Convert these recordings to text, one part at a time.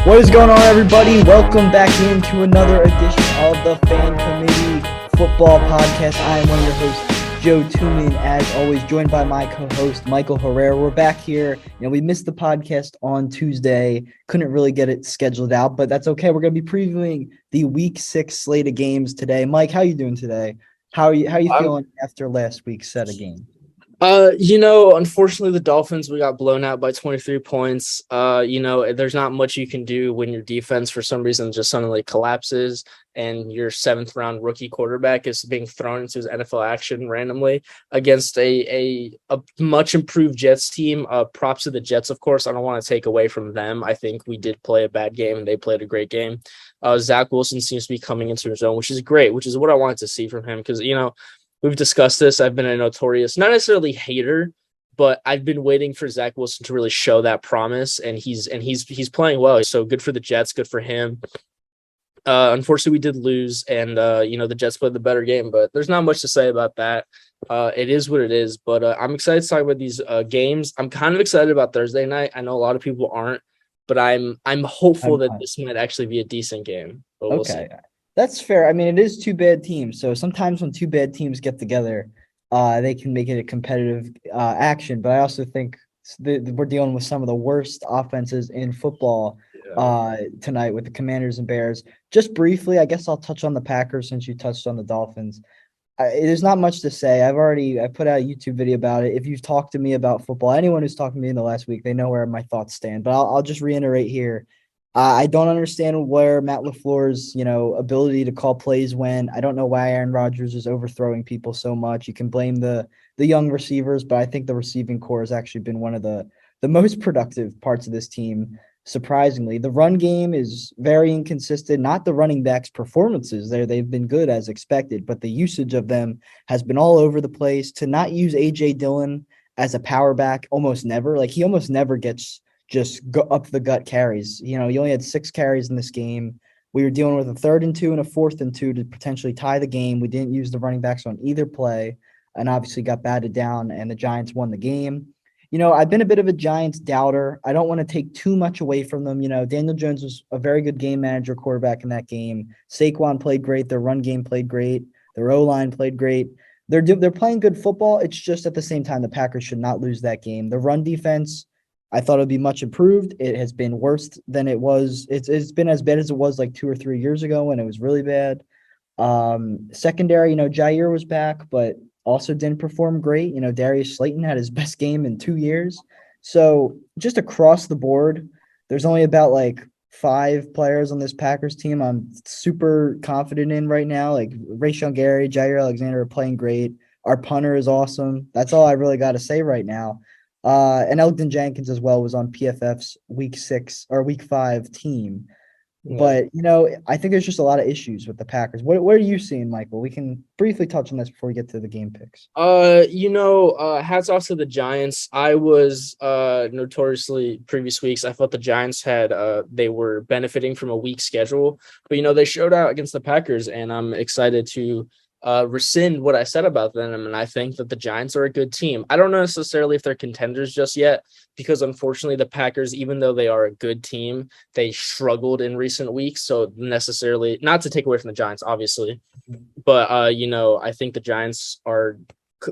What is going on, everybody? Welcome back into another edition of the Fan Committee Football Podcast. I am one of your hosts, Joe Tooman, as always, joined by my co-host, Michael Herrera. We're back here. We missed the podcast on Tuesday. Couldn't really get it scheduled out, but that's okay. We're going to be previewing the Week 6 slate of games today. Mike, how are you doing today? How are you feeling after last week's set of games? Unfortunately, the Dolphins, we got blown out by 23 points. There's not much you can do when your defense, for some reason, just suddenly collapses and your 7th-round rookie quarterback is being thrown into his NFL action randomly against a much improved Jets team. Props to the Jets, of course. I don't want to take away from them. I think we did play a bad game and they played a great game. Zach Wilson seems to be coming into his own, which is great, which is what I wanted to see from him because, we've discussed this. I've been a notorious, not necessarily hater, but I've been waiting for Zach Wilson to really show that promise, and he's playing well. So good for the Jets, good for him. Unfortunately, we did lose, and the Jets played the better game, but there's not much to say about that. It is what it is. But I'm excited to talk about these games. I'm kind of excited about Thursday night. I know a lot of people aren't, but I'm hopeful that this might actually be a decent game. But we'll see. That's fair. I mean, it is two bad teams. So sometimes when two bad teams get together, they can make it a competitive action. But I also think we're dealing with some of the worst offenses in football tonight with the Commanders and Bears. Just briefly, I guess I'll touch on the Packers since you touched on the Dolphins. There's not much to say. I put out a YouTube video about it. If you've talked to me about football, anyone who's talked to me in the last week, they know where my thoughts stand. But I'll just reiterate here. I don't understand where Matt LaFleur's, ability to call plays went. I don't know why Aaron Rodgers is overthrowing people so much. You can blame the young receivers, but I think the receiving core has actually been one of the most productive parts of this team, surprisingly. The run game is very inconsistent, not the running backs' performances there. They've been good as expected, but the usage of them has been all over the place. To not use A.J. Dillon as a power back almost never. He almost never gets just go up the gut carries. He only had 6 carries in this game. We were dealing with a 3rd and 2 and a 4th and 2 to potentially tie the game. We didn't use the running backs on either play and obviously got batted down, and the Giants won the game. I've been a bit of a Giants doubter. I don't want to take too much away from them. Daniel Jones was a very good game manager quarterback in that game. Saquon played great. Their run game played great. Their O-line played great. They're playing good football. It's just at the same time, the Packers should not lose that game. The run defense, I thought it would be much improved. It has been worse than it was. It's been as bad as it was like 2 or 3 years ago when it was really bad. Secondary, Jair was back, but also didn't perform great. Darius Slayton had his best game in 2 years. So just across the board, there's only about 5 players on this Packers team I'm super confident in right now. Rashawn Gary, Jair Alexander are playing great. Our punter is awesome. That's all I really got to say right now. And Elgton Jenkins as well was on PFF's Week 5 team. Yeah. But, I think there's just a lot of issues with the Packers. What are you seeing, Michael? We can briefly touch on this before we get to the game picks. Hats off to the Giants. I was notoriously previous weeks, I thought the Giants they were benefiting from a weak schedule. But, they showed out against the Packers, and I'm excited to rescind what I said about them, and I think that the Giants are a good team. I don't know necessarily if they're contenders just yet, because unfortunately the Packers, even though they are a good team, they struggled in recent weeks. So necessarily, not to take away from the Giants, obviously, but I think the Giants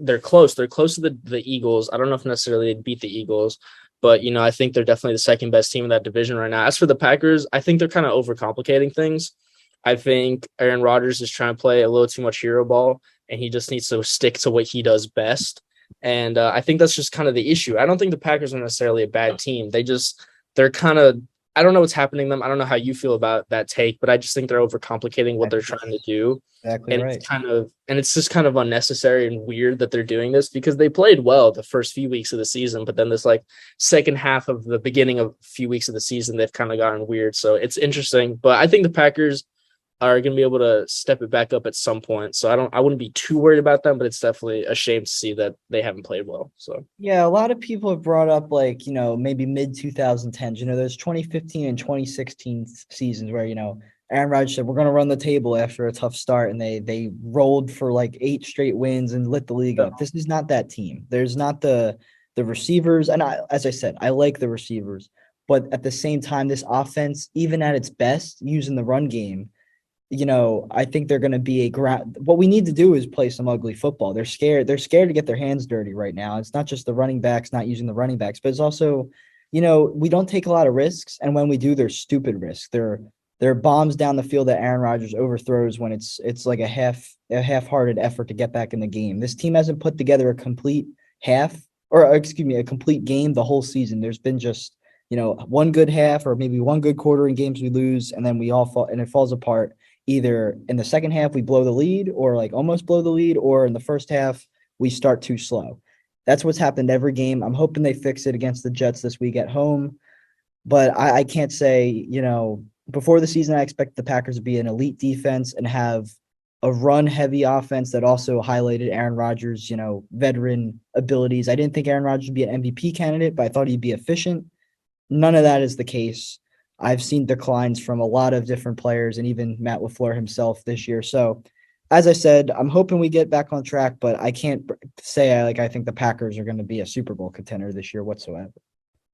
they're close. They're close to the Eagles. I don't know if necessarily they'd beat the Eagles, but I think they're definitely the second best team in that division right now. As for the Packers, I think they're kind of overcomplicating things. I think Aaron Rodgers is trying to play a little too much hero ball, and he just needs to stick to what he does best. And I think that's just kind of the issue. I don't think the Packers are necessarily a bad team. They're kind of, I don't know what's happening to them. I don't know how you feel about that take, but I just think they're overcomplicating what they're trying to do. Exactly, and right. It's just kind of unnecessary and weird that they're doing this, because they played well the first few weeks of the season, but then this second half of the beginning of a few weeks of the season, they've kind of gotten weird. So it's interesting, but I think the Packers are going to be able to step it back up at some point. So I wouldn't be too worried about them, but it's definitely a shame to see that they haven't played well. So yeah, a lot of people have brought up maybe mid 2010s, those 2015 and 2016 seasons where, Aaron Rodgers said, we're going to run the table after a tough start. And they rolled for 8 straight wins and lit the league up. This is not that team. There's not the receivers. And as I said, I like the receivers, But at the same time, this offense, even at its best, using the run game, I think they're going to be a ground. What we need to do is play some ugly football. They're scared. They're scared to get their hands dirty right now. It's not just the running backs not using the running backs, but it's also, we don't take a lot of risks, and when we do, they're stupid risks. They're bombs down the field that Aaron Rodgers overthrows when it's like a half-hearted effort to get back in the game. This team hasn't put together a complete half, or excuse me, a complete game the whole season. There's been just one good half or maybe one good quarter in games we lose, and then we all fall and it falls apart. Either in the second half we blow the lead or like almost blow the lead, or in the first half we start too slow. That's what's happened every game. I'm hoping they fix it against the Jets this week at home, but I can't say, before the season I expect the Packers to be an elite defense and have a run heavy offense that also highlighted Aaron Rodgers, veteran abilities. I didn't think Aaron Rodgers would be an MVP candidate, but I thought he'd be efficient. None of that is the case. I've seen declines from a lot of different players and even Matt LaFleur himself this year. So, as I said, I'm hoping we get back on track, but I can't say I think the Packers are going to be a Super Bowl contender this year whatsoever.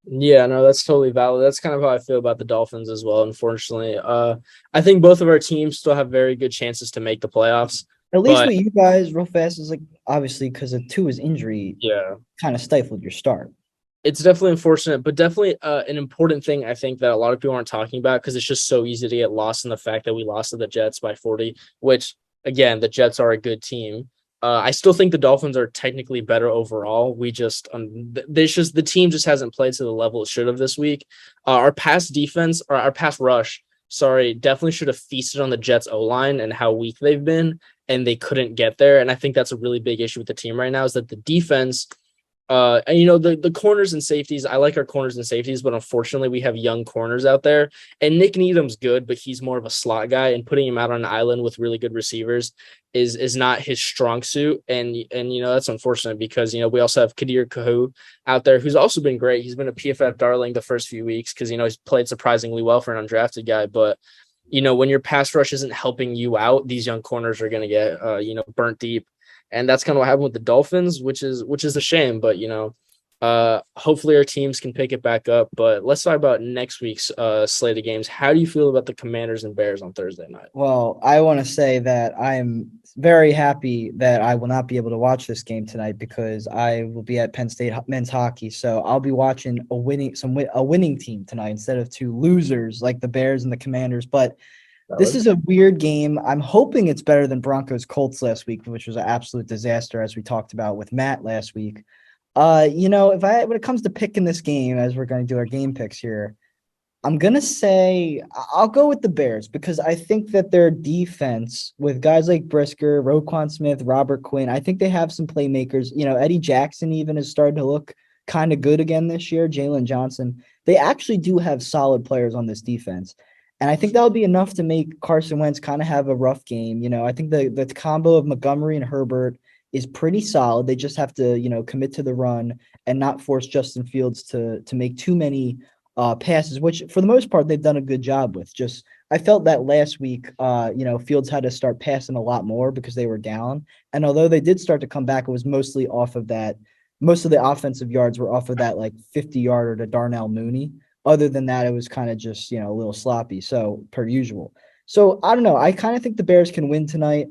Yeah, no, that's totally valid. That's kind of how I feel about the Dolphins as well, unfortunately. I think both of our teams still have very good chances to make the playoffs. At least But with you guys, real fast, is like obviously because of Tua's injury yeah, kind of stifled your start. it's definitely unfortunate, but definitely an important thing I think that a lot of people aren't talking about because it's just so easy to get lost in the fact that we lost to the Jets by 40, which again, the Jets are a good team. I still think the Dolphins are technically better overall. We just the team just hasn't played to the level it should have this week. Our pass defense or our pass rush, sorry, definitely should have feasted on the Jets O line and how weak they've been, and they couldn't get there. And I think that's a really big issue with the team right now is that the defense. And the corners and safeties, I like our corners and safeties, but unfortunately we have young corners out there. And Nick Needham's good, but he's more of a slot guy, and putting him out on an island with really good receivers is not his strong suit. And that's unfortunate because we also have Kadir Kahu out there who's also been great. He's been a PFF darling the first few weeks because he's played surprisingly well for an undrafted guy. But when your pass rush isn't helping you out, these young corners are going to get burnt deep. And that's kind of what happened with the Dolphins, which is a shame. But hopefully our teams can pick it back up. But let's talk about next week's slate of games. How do you feel about the Commanders and Bears on Thursday night? Well, I want to say that I am very happy that I will not be able to watch this game tonight because I will be at Penn State men's hockey. So I'll be watching a winning team tonight instead of two losers like the Bears and the Commanders. But this is a weird game. I'm hoping it's better than Broncos Colts last week, which was an absolute disaster, as we talked about with Matt last week. If when it comes to picking this game, as we're going to do our game picks here, I'm going to say I'll go with the Bears because I think that their defense with guys like Brisker, Roquan Smith, Robert Quinn, I think they have some playmakers. Eddie Jackson even has started to look kind of good again this year. Jalen Johnson. They actually do have solid players on this defense. And I think that would be enough to make Carson Wentz kind of have a rough game. I think the combo of Montgomery and Herbert is pretty solid. They just have to, commit to the run and not force Justin Fields to make too many passes, which for the most part they've done a good job with. Just I felt that last week, Fields had to start passing a lot more because they were down. And although they did start to come back, it was mostly off of that. Most of the offensive yards were off of that like 50-yarder to Darnell Mooney. Other than that, it was kind of just, a little sloppy. So per usual. So I don't know. I kind of think the Bears can win tonight.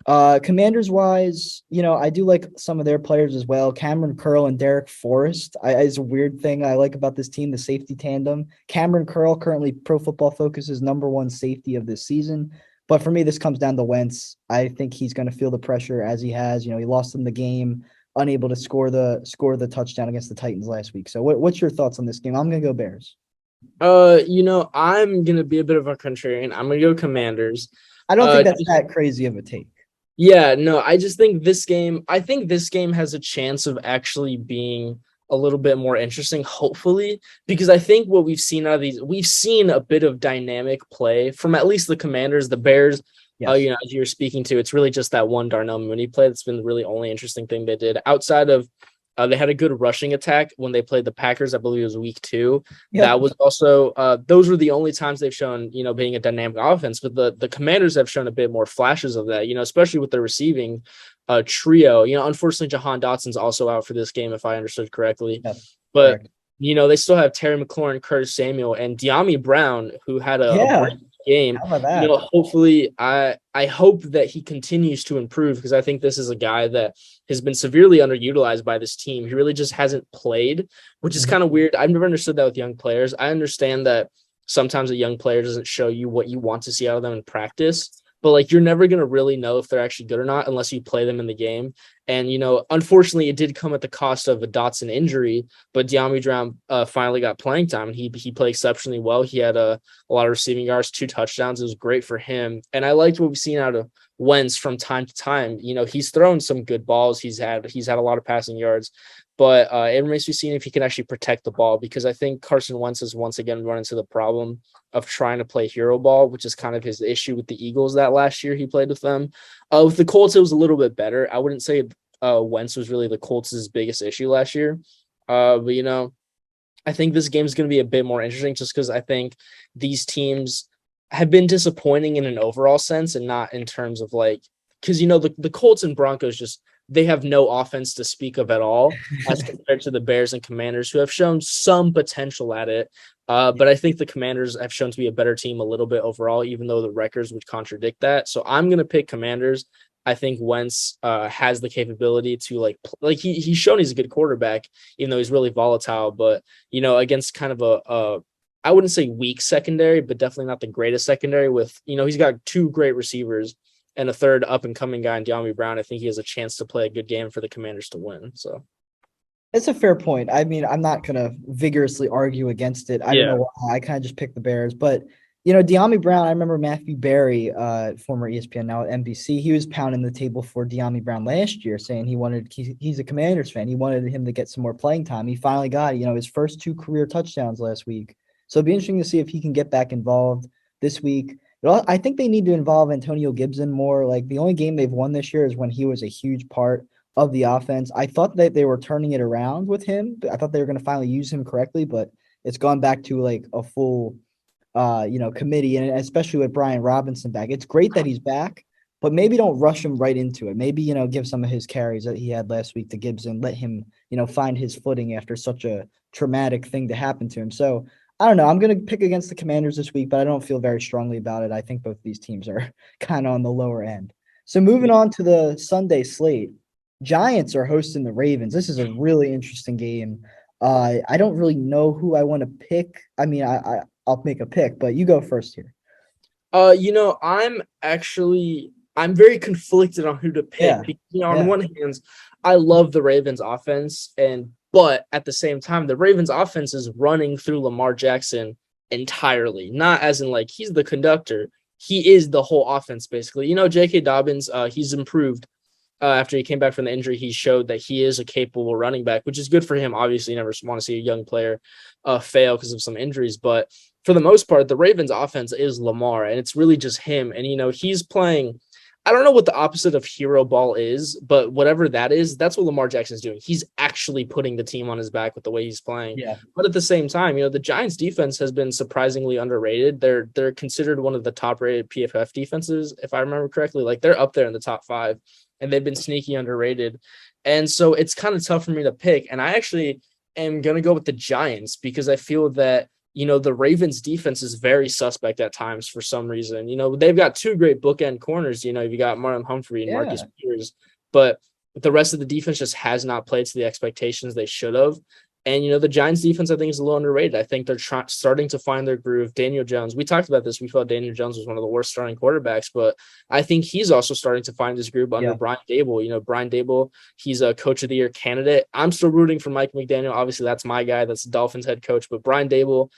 Commanders wise, I do like some of their players as well. Cameron Curl and Derek Forrest is a weird thing I like about this team, the safety tandem. Cameron Curl, currently Pro Football Focus's #1 safety of this season. But for me, this comes down to Wentz. I think he's going to feel the pressure as he has. He lost in the game, unable to score the touchdown against the Titans last week. So what's your thoughts on this game? I'm going to go Bears. I'm going to be a bit of a contrarian. I'm going to go Commanders. I don't think that's that crazy of a take. Yeah, no, I think this game has a chance of actually being a little bit more interesting, hopefully, because I think what we've seen out of we've seen a bit of dynamic play from at least the Commanders. The Bears, yes. As you're speaking to, it's really just that one Darnell Mooney play that's been the really only interesting thing they did outside of they had a good rushing attack when they played the Packers. I believe it was week 2. Yep. That was also those were the only times they've shown, being a dynamic offense. But the Commanders have shown a bit more flashes of that, especially with the receiving trio. Unfortunately, Jahan Dotson's also out for this game, if I understood correctly. Yes, but correct. They still have Terry McLaurin, Curtis Samuel, and De'Ami Brown, who had a Yeah, break game. how about that? Hopefully, I hope that he continues to improve because I think this is a guy that has been severely underutilized by this team. He really just hasn't played, which is Mhm. kind of weird. I've never understood that with young players. I understand that sometimes a young player doesn't show you what you want to see out of them in practice, but like you're never going to really know if they're actually good or not unless you play them in the game. And unfortunately, it did come at the cost of a Dotson injury, but De'Ami Brown finally got playing time, and he played exceptionally well. He had a lot of receiving yards, 2 touchdowns. It was great for him, and I liked what we've seen out of Wentz from time to time. He's thrown some good balls. He's had a lot of passing yards, but it remains to be seen if he can actually protect the ball because I think Carson Wentz has once again run into the problem of trying to play hero ball, which is kind of his issue with the Eagles that last year he played with them. With the Colts, it was a little bit better. I wouldn't say Wentz was really the Colts' biggest issue last year. But I think this game is going to be a bit more interesting just because I think these teams have been disappointing in an overall sense and not in terms of like, because the Colts and Broncos just they have no offense to speak of at all as compared to the Bears and Commanders who have shown some potential at it. But I think the Commanders have shown to be a better team a little bit overall, even though the records would contradict that. So I'm going to pick Commanders. I think Wentz has the capability to like he's shown he's a good quarterback, even though he's really volatile. But against kind of a I wouldn't say weak secondary, but definitely not the greatest secondary. With he's got 2 great receivers and a third up and coming guy in De'Ami Brown. I think he has a chance to play a good game for the Commanders to win. So It's a fair point. I mean, I'm not gonna vigorously argue against it. I don't know yeah, why. I kind of just picked the Bears, but De'Ami Brown. I remember Matthew Berry, former ESPN, now at NBC. He was pounding the table for De'Ami Brown last year, saying he's a Commanders fan. He wanted him to get some more playing time. He finally got his first 2 career touchdowns last week. So it'll be interesting to see if he can get back involved this week. I think they need to involve Antonio Gibson more. Like the only game they've won this year is when he was a huge part of the offense. I thought that they were turning it around with him. I thought they were going to finally use him correctly, but it's gone back to like a full committee, and especially with Brian Robinson back. It's great that he's back, but maybe don't rush him right into it. Maybe, give some of his carries that he had last week to Gibson, let him, find his footing after such a traumatic thing to happen to him. So I don't know. I'm going to pick against the Commanders this week, but I don't feel very strongly about it. I think both these teams are kind of on the lower end. So moving on to the Sunday slate, Giants are hosting the Ravens. This is a really interesting game. I don't really know who I want to pick. I mean, I'll make a pick, but you go first here. I'm very conflicted on who to pick Yeah, because on yeah, one hand, I love the Ravens offense, but at the same time, the Ravens offense is running through Lamar Jackson entirely, not as in like he's the conductor. He is the whole offense basically. J.K. Dobbins, he's improved after he came back from the injury. He showed that he is a capable running back, which is good for him. Obviously, you never want to see a young player fail because of some injuries, but for the most part, the Ravens offense is Lamar, and it's really just him. And he's playing. I don't know what the opposite of hero ball is, but whatever that is, that's what Lamar Jackson's doing. He's actually putting the team on his back with the way he's playing. yeah. But at the same time, the Giants defense has been surprisingly underrated. They're considered one of the top rated PFF defenses, if I remember correctly. Like they're up there in the top 5, and they've been sneaky underrated. And so it's kind of tough for me to pick. And I actually am going to go with the Giants because I feel that the Ravens defense is very suspect at times for some reason. They've got 2 great bookend corners. You got Marlon Humphrey and Marcus Yeah. Peters, but the rest of the defense just has not played to the expectations they should have. And the Giants defense, I think, is a little underrated. I think they're starting to find their groove. Daniel Jones, we talked about this. We felt Daniel Jones was one of the worst starting quarterbacks, but I think he's also starting to find his groove under Yeah. Brian Dable. Brian Dable, he's a Coach of the Year candidate. I'm still rooting for Mike McDaniel. Obviously, that's my guy. That's the Dolphins head coach. But Brian Dable,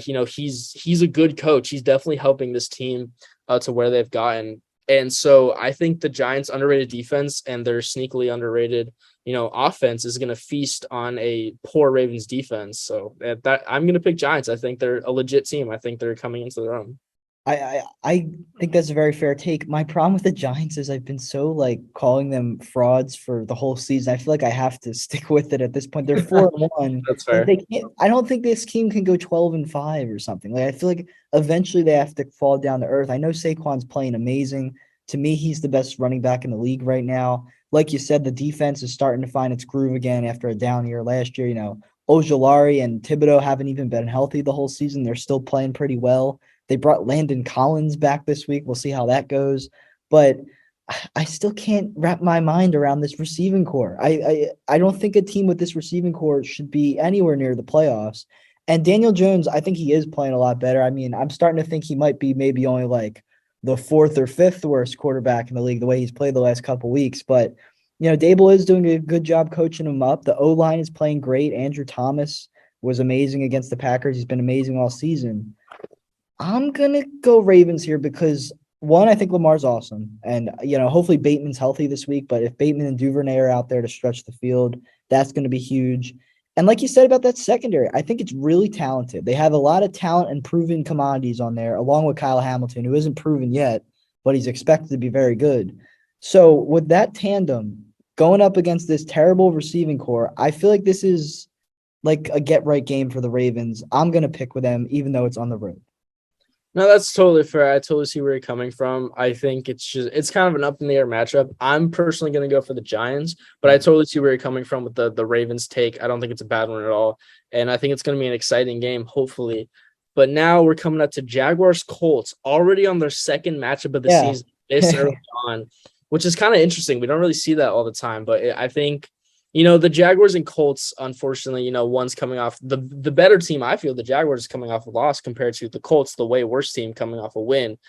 he's a good coach. He's definitely helping this team to where they've gotten. And so I think the Giants' underrated defense and their sneakily underrated offense is going to feast on a poor Ravens defense. So that I'm going to pick Giants. I think they're a legit team. I think they're coming into their own. I think that's a very fair take. My problem with the Giants is I've been so like calling them frauds for the whole season. I feel like I have to stick with it at this point. They're 4-1. That's Like fair. they can't. I don't think this team can go 12-5 or something. Like I feel like eventually they have to fall down to earth. I know Saquon's playing amazing. To me, he's the best running back in the league right now. Like you said, the defense is starting to find its groove again after a down year last year. Ojulari and Thibodeau haven't even been healthy the whole season. They're still playing pretty well. They brought Landon Collins back this week. We'll see how that goes. But I still can't wrap my mind around this receiving core. I don't think a team with this receiving core should be anywhere near the playoffs. And Daniel Jones, I think he is playing a lot better. I mean, I'm starting to think he might be maybe only like the fourth or fifth worst quarterback in the league, the way he's played the last couple weeks. But Dable is doing a good job coaching him up. The O line is playing great. Andrew Thomas was amazing against the Packers. He's been amazing all season. I'm gonna go Ravens here because one, I think Lamar's awesome, and hopefully Bateman's healthy this week. But if Bateman and Duvernay are out there to stretch the field, that's going to be huge. And like you said about that secondary, I think it's really talented. They have a lot of talent and proven commodities on there, along with Kyle Hamilton, who isn't proven yet, but he's expected to be very good. So with that tandem going up against this terrible receiving core, I feel like this is like a get right game for the Ravens. I'm going to pick with them, even though it's on the road. No, that's totally fair. I totally see where you're coming from. I think it's kind of an up in the air matchup. I'm personally going to go for the Giants, but I totally see where you're coming from with the Ravens take. I don't think it's a bad one at all. And I think it's going to be an exciting game, hopefully. But now we're coming up to Jaguars Colts, already on their second matchup of the Yeah. season this early on, which is kind of interesting. We don't really see that all the time, but I think the Jaguars and Colts, unfortunately, one's coming off the better team. I feel the Jaguars is coming off a loss compared to the Colts, the way worse team coming off a win.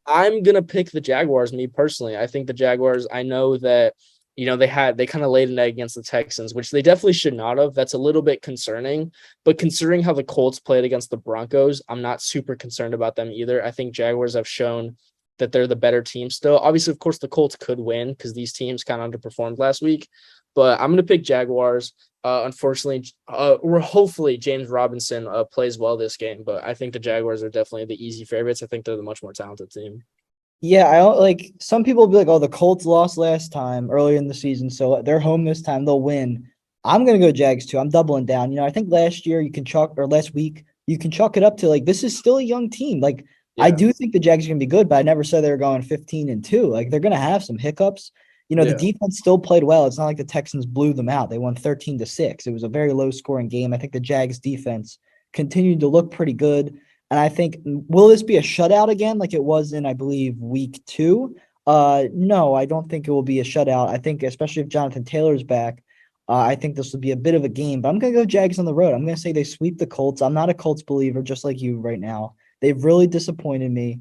I'm going to pick the Jaguars, me personally. I think the Jaguars, I know that, they kind of laid an egg against the Texans, which they definitely should not have. That's a little bit concerning. But considering how the Colts played against the Broncos, I'm not super concerned about them either. I think Jaguars have shown that they're the better team still. Obviously, of course, the Colts could win because these teams kind of underperformed last week. But I'm going to pick Jaguars. Unfortunately, or hopefully James Robinson plays well this game. But I think the Jaguars are definitely the easy favorites. I think they're the much more talented team. Yeah, I don't like some people will be like, oh, the Colts lost last time earlier in the season, so they're home this time, they'll win. I'm gonna go Jags too. I'm doubling down. I think last year you can chalk or last week you can chalk it up to like this is still a young team. Like I Yeah. do think the Jags are gonna be good, but I never said they were going 15-2. Like they're gonna have some hiccups. The Yeah. defense still played well. It's not like the Texans blew them out. They won 13-6. It was a very low scoring game. I think the Jags defense continued to look pretty good. And I think, will this be a shutout again, like it was in, I believe, week 2? No, I don't think it will be a shutout. I think, especially if Jonathan Taylor's back, I think this will be a bit of a game. But I'm going to go Jags on the road. I'm going to say they sweep the Colts. I'm not a Colts believer, just like you right now. They've really disappointed me.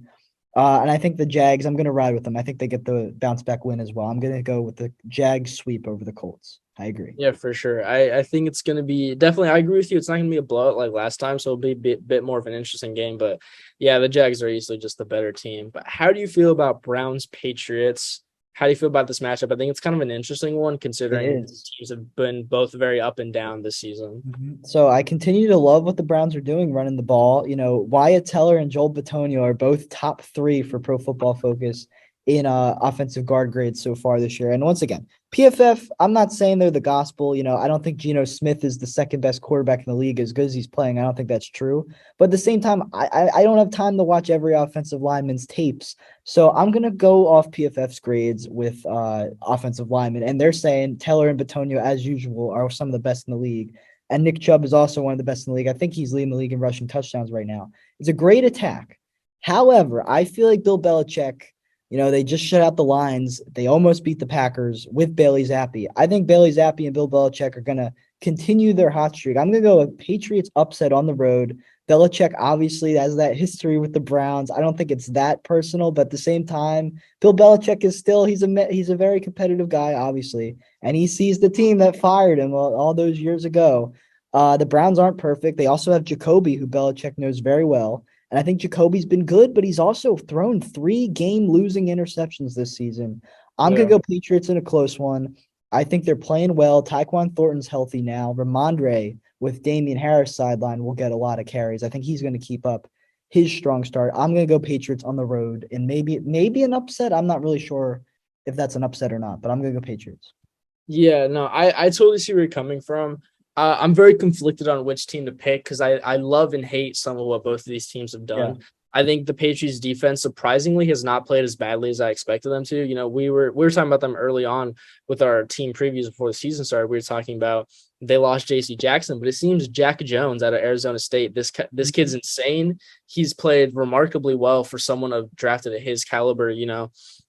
And I think the Jags, I'm going to ride with them. I think they get the bounce back win as well. I'm going to go with the Jags sweep over the Colts. I agree. Yeah, for sure. I think it's going to be definitely, I agree with you. It's not going to be a blowout like last time. So it'll be a bit more of an interesting game. But yeah, the Jags are easily just the better team. But how do you feel about Browns Patriots? How do you feel about this matchup? I think it's kind of an interesting one It considering these is. teams have been both very up and down this season. So I continue to love what the Browns are doing running the ball. Wyatt Teller and Joel Bitonio are both top 3 for Pro Football Focus in offensive guard grades so far this year. And once again, PFF, I'm not saying they're the gospel. I don't think Geno Smith is the second best quarterback in the league as good as he's playing. I don't think that's true. But at the same time, I don't have time to watch every offensive lineman's tapes. So I'm going to go off PFF's grades with offensive linemen. And they're saying Teller and Bitonio, as usual, are some of the best in the league. And Nick Chubb is also one of the best in the league. I think he's leading the league in rushing touchdowns right now. It's a great attack. However, I feel like Bill Belichick, they just shut out the Lions. They almost beat the Packers with Bailey Zappi. I think Bailey Zappi and Bill Belichick are going to continue their hot streak. I'm going to go with Patriots upset on the road. Belichick obviously has that history with the Browns. I don't think it's that personal, but at the same time, Bill Belichick is still he's a very competitive guy, obviously, and he sees the team that fired him all those years ago. The Browns aren't perfect. They also have Jacoby, who Belichick knows very well. And I think Jacoby's been good, but he's also thrown 3 game-losing interceptions this season. I'm going Yeah. to go Patriots in a close one. I think they're playing well. Tyquan Thornton's healthy now. Ramondre with Damian Harris sideline will get a lot of carries. I think he's going to keep up his strong start. I'm going to go Patriots on the road and maybe an upset. I'm not really sure if that's an upset or not, but I'm going to go Patriots. Yeah, no, I totally see where you're coming from. I'm very conflicted on which team to pick because I love and hate some of what both of these teams have Yeah. done. I think the Patriots defense surprisingly has not played as badly as I expected them to. We were talking about them early on with our team previews before the season started. We were talking about they lost J.C. Jackson, but it seems Jack Jones out of Arizona State. This kid's insane. He's played remarkably well for someone drafted at his caliber,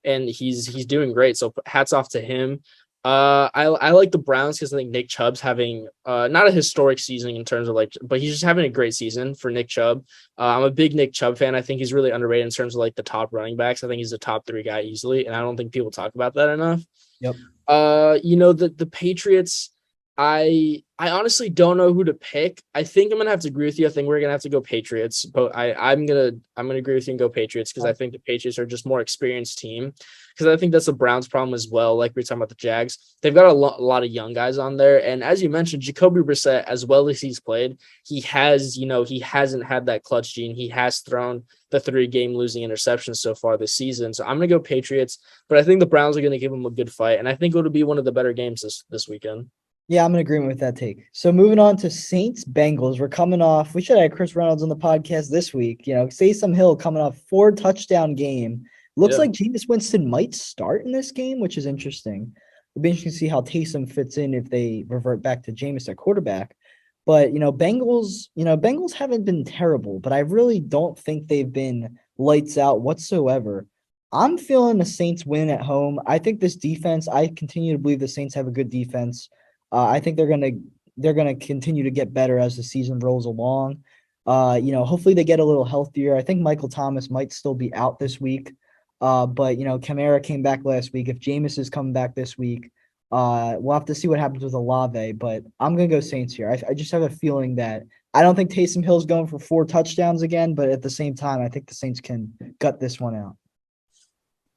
and he's doing great. So hats off to him. I like the Browns because I think Nick Chubb's having not a historic season in terms of but he's just having a great season for Nick Chubb. I'm a big Nick Chubb fan. I think he's really underrated in terms of the top running backs. I think he's a top 3 guy easily, and I don't think people talk about that enough. Yep. The Patriots. I honestly don't know who to pick. I think I'm gonna have to agree with you. I think we're gonna have to go Patriots, but I'm gonna agree with you and go Patriots because I think the Patriots are just more experienced team. Because I think that's the Browns' problem as well. Like we were talking about the Jags, they've got a lot of young guys on there, and as you mentioned, Jacoby Brissett, as well as he's played, he hasn't had that clutch gene. He has thrown the 3-game losing interceptions so far this season. So I'm gonna go Patriots, but I think the Browns are gonna give them a good fight, and I think it'll be one of the better games this weekend. Yeah, I'm in agreement with that take. So moving on to Saints Bengals. We're coming off. We should have Chris Reynolds on the podcast this week. Taysom Hill coming off 4-touchdown game. Looks Yeah. like Jameis Winston might start in this game, which is interesting. It'll be interesting to see how Taysom fits in if they revert back to Jameis at quarterback. But Bengals haven't been terrible, but I really don't think they've been lights out whatsoever. I'm feeling the Saints win at home. I think this defense, I continue to believe the Saints have a good defense. I think they're gonna continue to get better as the season rolls along. Hopefully they get a little healthier. I think Michael Thomas might still be out this week. But Kamara came back last week. If Jameis is coming back this week, we'll have to see what happens with Olave. But I'm gonna go Saints here. I just have a feeling that I don't think Taysom Hill's going for 4 touchdowns again, but at the same time, I think the Saints can gut this one out.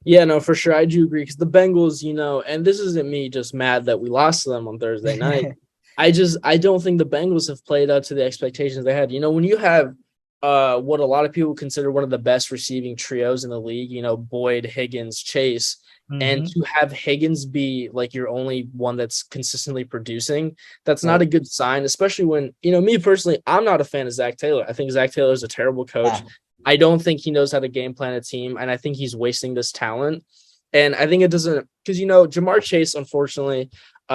Yeah, no, for sure. I do agree because the Bengals, and this isn't me just mad that we lost to them on Thursday night. I don't think the Bengals have played up to the expectations they had. When you have what a lot of people consider one of the best receiving trios in the league, Boyd, Higgins, Chase, and to have Higgins be like your only one that's consistently producing, that's not a good sign, especially when, me personally, I'm not a fan of Zach Taylor. I think Zach Taylor is a terrible coach. I don't think he knows how to game plan a team, and I think he's wasting this talent. And I think it doesn't because Jamar Chase, unfortunately,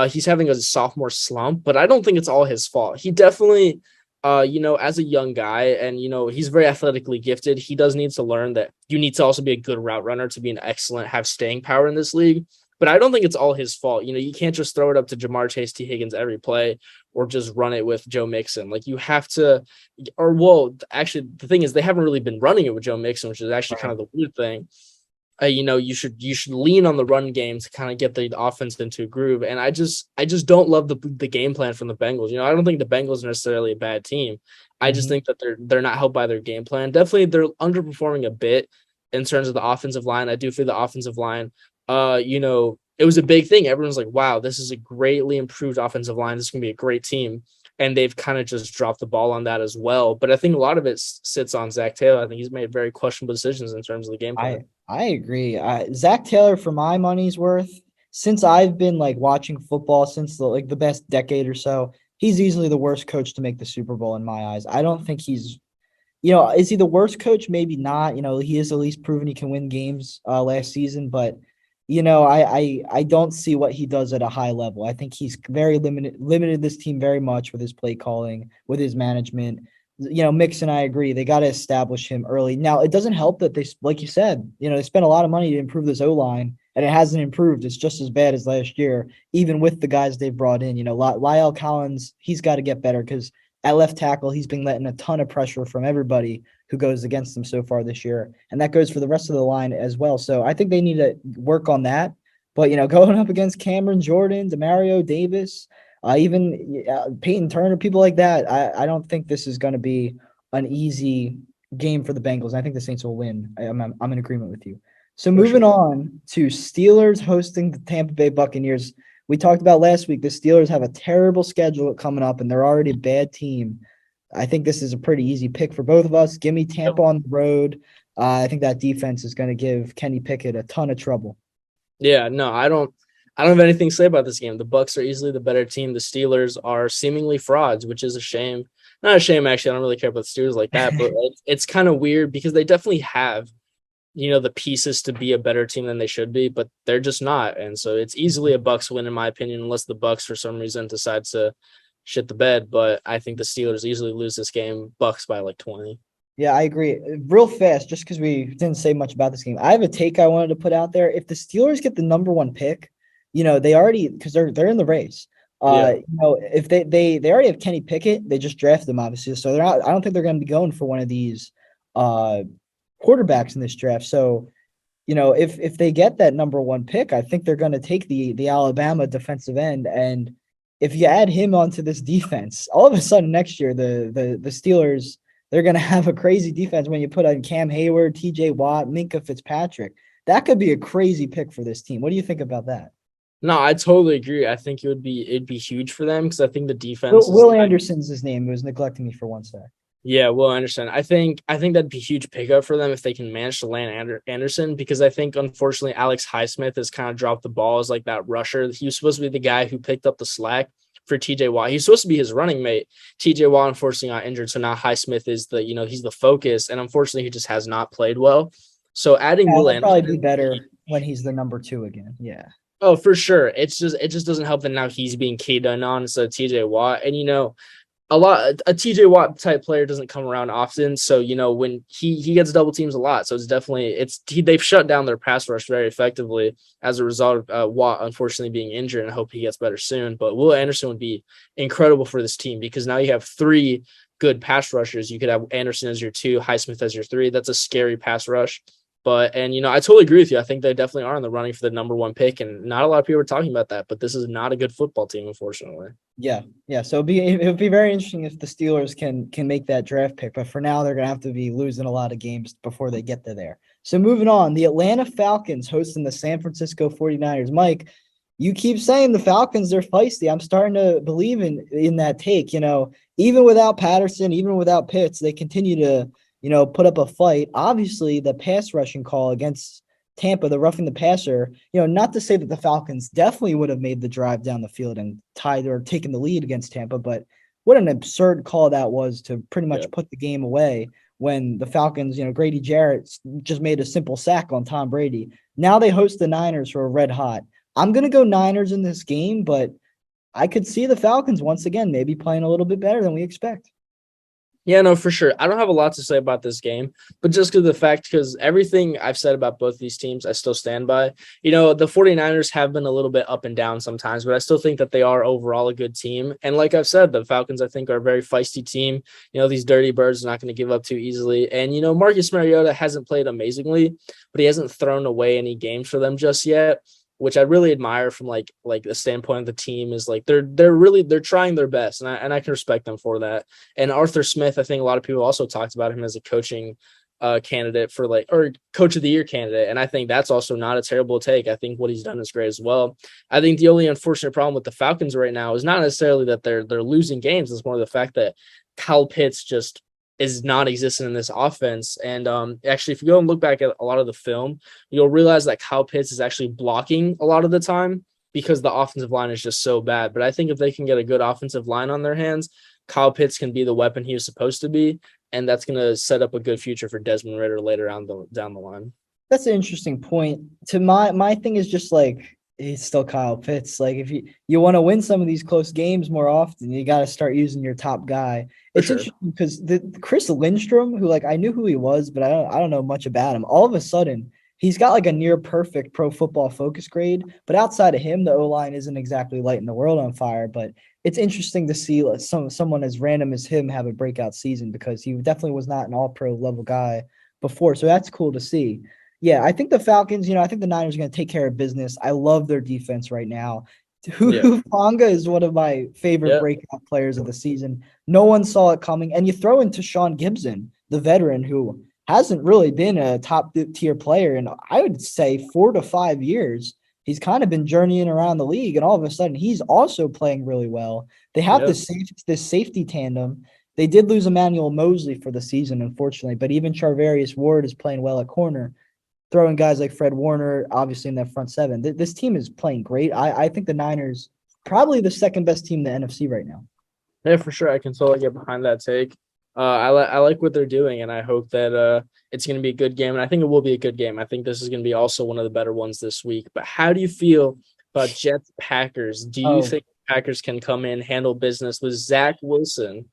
he's having a sophomore slump, but I don't think it's all his fault. He definitely, as a young guy, and he's very athletically gifted. He does need to learn that you need to also be a good route runner to be an excellent, have staying power in this league. But I don't think it's all his fault. You can't just throw it up to Jamar Chase, T. Higgins every play, or just run it with Joe Mixon. Like you have to, actually, the thing is they haven't really been running it with Joe Mixon, which is actually kind of the weird thing. You should lean on the run game to kind of get the offense into a groove. And I just don't love the game plan from the Bengals. I don't think the Bengals are necessarily a bad team. I just think that they're not helped by their game plan. Definitely, they're underperforming a bit in terms of the offensive line. I do feel the offensive line. It was a big thing. Everyone's like, wow, this is a greatly improved offensive line. This is going to be a great team. And they've kind of just dropped the ball on that as well. But I think a lot of it sits on Zach Taylor. I think he's made very questionable decisions in terms of the game plan. I agree. Zach Taylor, for my money's worth, since I've been watching football since the best decade or so, he's easily the worst coach to make the Super Bowl in my eyes. I don't think he's is he the worst coach? Maybe not. He has at least proven he can win games last season, but I don't see what he does at a high level. I think he's very limited this team very much with his play calling, with his management. Mix and I agree. They got to establish him early. Now, it doesn't help that they, like you said, they spent a lot of money to improve this O-line, and it hasn't improved. It's just as bad as last year, even with the guys they've brought in. Lyle Collins, he's got to get better because at left tackle, he's been letting a ton of pressure from everybody who goes against them so far this year. And that goes for the rest of the line as well. So I think they need to work on that. But, going up against Cameron Jordan, Demario Davis, even Peyton Turner, people like that, I don't think this is going to be an easy game for the Bengals. I think the Saints will win. I'm in agreement with you. So moving on to Steelers hosting the Tampa Bay Buccaneers. We talked about last week, the Steelers have a terrible schedule coming up, and they're already a bad team. I think this is a pretty easy pick for both of us. Give me Tampa on the road. I think that defense is going to give Kenny Pickett a ton of trouble. Yeah, no, I don't have anything to say about this game. The Bucs are easily the better team. The Steelers are seemingly frauds, which is a shame. not a shame actually. I don't really care about the Steelers like that, but it's kind of weird because they definitely have the pieces to be a better team than they should be, but they're just not. And so it's easily a Bucks win in my opinion, unless the Bucks for some reason decide to shit the bed. But I think the Steelers easily lose this game, Bucks by like 20. Yeah, I agree. Real fast, just because we didn't say much about this game, I have a take I wanted to put out there. If the Steelers get the number one pick, they already because they're in the race. Yeah. If they already have Kenny Pickett, they just drafted them obviously, so they're not. I don't think they're going to be going for one of these uh quarterbacks in this draft. So if they get that number one pick, I think they're going to take the Alabama defensive end, and if you add him onto this defense, all of a sudden next year the Steelers they're going to have a crazy defense when you put on Cam Hayward, T.J. Watt, Minka Fitzpatrick. That could be a crazy pick for this team. What do you think about that? No, I totally agree. I think it'd be huge for them because I think the defense is Will Anderson's his name. He was neglecting me for one sec. yeah, well, I understand. I think that'd be a huge pickup for them if they can manage to land Anderson because I think unfortunately Alex Highsmith has kind of dropped the ball as like that rusher. He was supposed to be the guy who picked up the slack for TJ Watt. He's supposed to be his running mate. TJ Watt unfortunately got injured, so now Highsmith is he's the focus, and unfortunately he just has not played well. So adding Yeah, Will he'll probably Anderson, be better when he's the number two again. Yeah. oh for sure, it just doesn't help that now he's being keyed in on instead of TJ Watt, and a TJ Watt type player doesn't come around often. So, when he gets double teams a lot. So it's definitely they've shut down their pass rush very effectively as a result of Watt unfortunately being injured, and I hope he gets better soon. But Will Anderson would be incredible for this team because now you have three good pass rushers. You could have Anderson as your two, Highsmith as your three. That's a scary pass rush. And I totally agree with you. I think they definitely are in the running for the number one pick, and not a lot of people are talking about that. But this is not a good football team, unfortunately. Yeah, yeah. So it'll be very interesting if the Steelers can make that draft pick. But for now, they're gonna have to be losing a lot of games before they get to there. So moving on, the Atlanta Falcons hosting the San Francisco 49ers. Mike, you keep saying the Falcons, they're feisty. I'm starting to believe in that take. Even without Patterson, even without Pitts, they continue to, put up a fight. Obviously, the pass rushing call against Tampa, the roughing the passer, not to say that the Falcons definitely would have made the drive down the field and tied or taken the lead against Tampa, but what an absurd call that was to pretty much put the game away when the Falcons, Grady Jarrett just made a simple sack on Tom Brady. Now they host the Niners who are red hot. I'm going to go Niners in this game, but I could see the Falcons once again maybe playing a little bit better than we expect. Yeah, no, for sure. I don't have a lot to say about this game, but just because everything I've said about both these teams, I still stand by. The 49ers have been a little bit up and down sometimes, but I still think that they are overall a good team. And like I've said, the Falcons, I think, are a very feisty team. These dirty birds are not going to give up too easily. And, Marcus Mariota hasn't played amazingly, but he hasn't thrown away any games for them just yet, which I really admire from like the standpoint of the team is like they're trying their best, and I can respect them for that. And Arthur Smith, I think a lot of people also talked about him as a coaching candidate for or coach of the year candidate, and I think that's also not a terrible take. I think what he's done is great as well. I think the only unfortunate problem with the Falcons right now is not necessarily that they're losing games. It's more the fact that Kyle Pitts just is non-existent in this offense. And actually, if you go and look back at a lot of the film, you'll realize that Kyle Pitts is actually blocking a lot of the time because the offensive line is just so bad. But I think if they can get a good offensive line on their hands, Kyle Pitts can be the weapon he was supposed to be, and that's going to set up a good future for Desmond Ridder later on down the line. That's an interesting point. To my thing is just like it's still Kyle Pitts. Like if you want to win some of these close games more often, you got to start using your top guy. It's interesting because the Chris Lindstrom, who I knew who he was, but I don't know much about him. All of a sudden, he's got like a near perfect Pro Football Focus grade. But outside of him, the O line isn't exactly lighting the world on fire. But it's interesting to see someone as random as him have a breakout season because he definitely was not an All Pro level guy before. So that's cool to see. Yeah, I think the Falcons, I think the Niners are going to take care of business. I love their defense right now. Hufanga is one of my favorite breakout players of the season. No one saw it coming. And you throw into Sean Gibson, the veteran, who hasn't really been a top tier player in, I would say, 4 to 5 years. He's kind of been journeying around the league, and all of a sudden he's also playing really well. They have this safety tandem. They did lose Emmanuel Mosley for the season, unfortunately, but even Charvarius Ward is playing well at corner. Throwing guys like Fred Warner, obviously in that front seven. This team is playing great. I think the Niners probably the second best team in the NFC right now. Yeah, for sure. I can totally get behind that take. I like what they're doing, and I hope that it's going to be a good game. And I think it will be a good game. I think this is going to be also one of the better ones this week. But how do you feel about Jets Packers? Do you Oh, think Packers can come in, handle business with Zach Wilson?